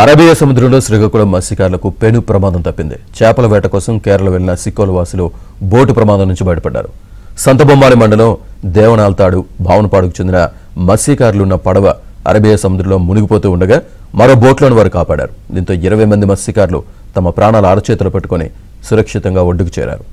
Arabia సముద్రంలో శ్రీకాకుళం మత్స్యకారులకు పెను ప్రమాదం తప్పింది. చేపల వేట కోసం కేరళ వెళ్లిన సిక్కోలు వాసులు బోటు ప్రమాదం నుంచి బయటపడ్డారు. సంతబొమ్మాలి మండలం దేవనాల్తాడు భావనపాడుకు చెందిన మత్స్యకారులున్న పడవ అరేబియా సముద్రంలో మునిగిపోతూ ఉండగా మరో బోట్లోని వారు కాపాడారు. దీంతో 20 మంది మత్స్యకారులు తమ ప్రాణాలు అరచేతులు పెట్టుకుని సురక్షితంగా ఒడ్డుకు చేరారు.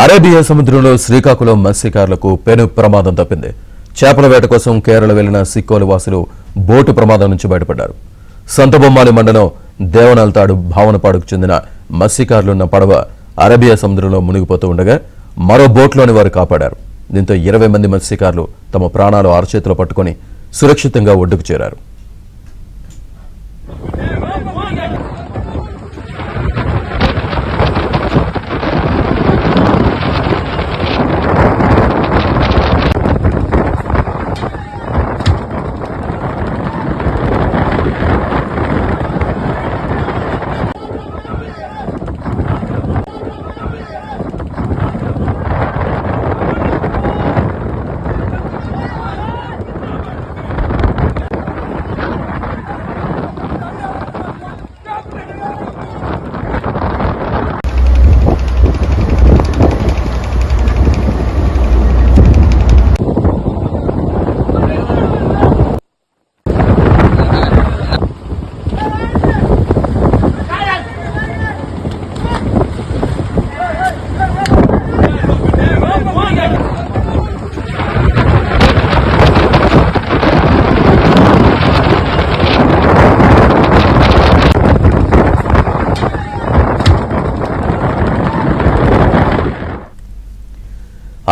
అరేబియా సముద్రంలో శ్రీకాకుళం మత్స్యకారులకు పెను ప్రమాదం తప్పింది. చేపల వేట కోసం కేరళ వెళ్లిన సిక్కోలు వాసులు బోటు ప్రమాదం నుంచి బయటపడ్డారు. సంతబొమ్మాలి మండలం దేవనాల్తాడు భావనపాడుకు చెందిన మత్స్యకారులున్న పడవ అరేబియా సముద్రంలో మునిగిపోతూ ఉండగా మరో బోట్లోని వారు కాపాడారు. దీంతో 20 మంది మత్స్యకారులు తమ ప్రాణాలు అరచేతిలో పట్టుకుని సురక్షితంగా ఒడ్డుకు చేరారు.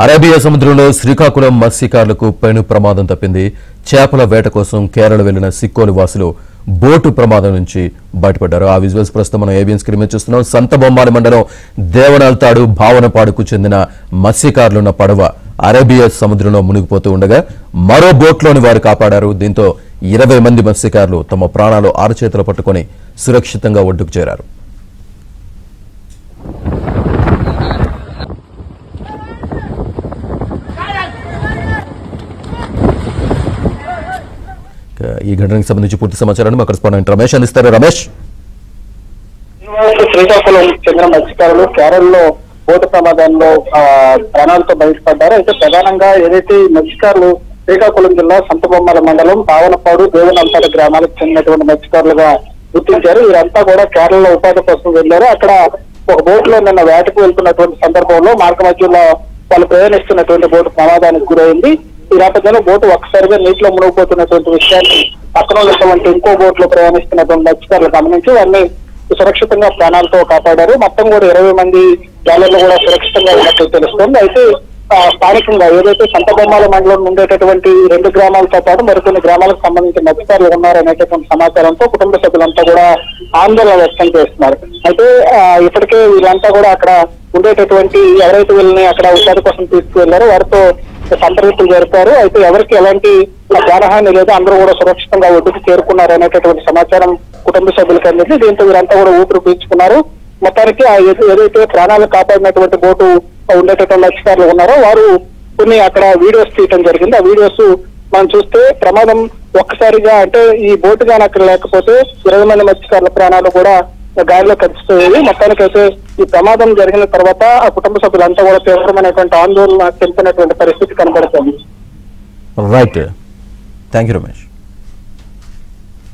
అరేబియా సముద్రంలో శ్రీకాకుళం మత్స్యకారులకు పెను ప్రమాదం తప్పింది. చేపల వేట కోసం కేరళ వెళ్లిన సిక్కోలు వాసులు బోటు ప్రమాదం నుంచి బయటపడ్డారు. ఆ విజువల్స్ ప్రస్తుతం మనం ఏబిఎన్ స్క్రీన్ మీద చూస్తున్నాం. సంతబొమ్మాలి మండలం దేవనాల్తాడు భావనపాడుకు చెందిన మత్స్యకారులున్న పడవ అరేబియా సముద్రంలో మునిగిపోతూ ఉండగా మరో బోట్లోని వారు కాపాడారు. దీంతో 20 మంది మత్స్యకారులు తమ ప్రాణాలు అరచేతులు పట్టుకుని సురక్షితంగా ఒడ్డుకు చేరారు. ఈ ఘటనకు సంబంధించి పూర్తి సమాచారాన్ని మా కరెస్పాండెంట్ రమేష్ అందిస్తారు. రమేష్, శ్రీకాకుళం చెందిన మత్స్యకారులు కేరళలో బోటు ప్రమాదంలో ప్రాణాలతో బయటపడ్డారు. అయితే ప్రధానంగా ఏదైతే మత్స్యకారులు శ్రీకాకుళం జిల్లా సంతబొమ్మాల మండలం భావనపాడు దేవనాల్తాడు గ్రామాలకు చెందినటువంటి మత్స్యకారులుగా గుర్తించారు. వీరంతా కూడా కేరళలో ఉపాధి కోసం వెళ్లారు. అక్కడ ఒక బోట్ లో నిన్న వేటకు వెళ్తున్నటువంటి సందర్భంలో మార్గ మధ్యలో వాళ్ళు ప్రయాణిస్తున్నటువంటి బోటు ప్రమాదానికి గురైంది. ఈ నేపథ్యంలో బోటు ఒక్కసారిగా నీటిలో మునిగిపోతున్నటువంటి విషయాన్ని పక్కన ఉన్నటువంటి ఇంకో బోట్ లో ప్రయాణిస్తున్నటువంటి మత్స్యకారులు గమనించి వారిని సురక్షితంగా ప్రాణాలతో కాపాడారు. మొత్తం కూడా 20 మంది జాలర్లు కూడా సురక్షితంగా ఉన్నట్లు తెలుస్తోంది. అయితే స్థానికంగా ఏదైతే సంతబొమ్మాల మండలం ఉండేటటువంటి 2 గ్రామాలతో పాటు మరికొన్ని గ్రామాలకు సంబంధించిన మత్స్యకారులు ఉన్నారనేటటువంటి సమాచారంతో కుటుంబ సభ్యులంతా కూడా ఆందోళన వ్యక్తం చేస్తున్నారు. అయితే ఇప్పటికే వీళ్ళంతా కూడా అక్కడ ఉండేటటువంటి ఎవరైతే వీళ్ళని అక్కడ ఉపాధి కోసం తీసుకువెళ్లారో వారితో సంప్రదింపులు జరిపారు. అయితే ఎవరికి ఎలాంటి ప్రాణహాని లేదు, అందరూ కూడా సురక్షితంగా ఒడ్డుకు చేరుకున్నారు అనేటటువంటి సమాచారం కుటుంబ సభ్యులకు అందింది. దీంతో వీరంతా కూడా ఊపిరి పీల్చుకున్నారు. మొత్తానికి ఏదైతే ప్రాణాలు కాపాడినటువంటి బోటు ఉండేటటువంటి మత్స్యకారులు ఉన్నారో వారు కొన్ని అక్కడ వీడియోస్ తీయటం జరిగింది. ఆ వీడియోస్ మనం చూస్తే ప్రమాదం ఒక్కసారిగా అంటే ఈ బోటు కానీ అక్కడ లేకపోతే 20 మంది మత్స్యకారుల ప్రాణాలు కూడా గాలిలో కలిసిపోయేది. మొత్తానికైతే ఈ ప్రమాదం జరిగిన తర్వాత ఆ కుటుంబ సభ్యులంతా కూడా తీవ్రమైనటువంటి ఆందోళన తెలిపినటువంటి పరిస్థితి కనబడుతుంది. Right, thank you Ramesh.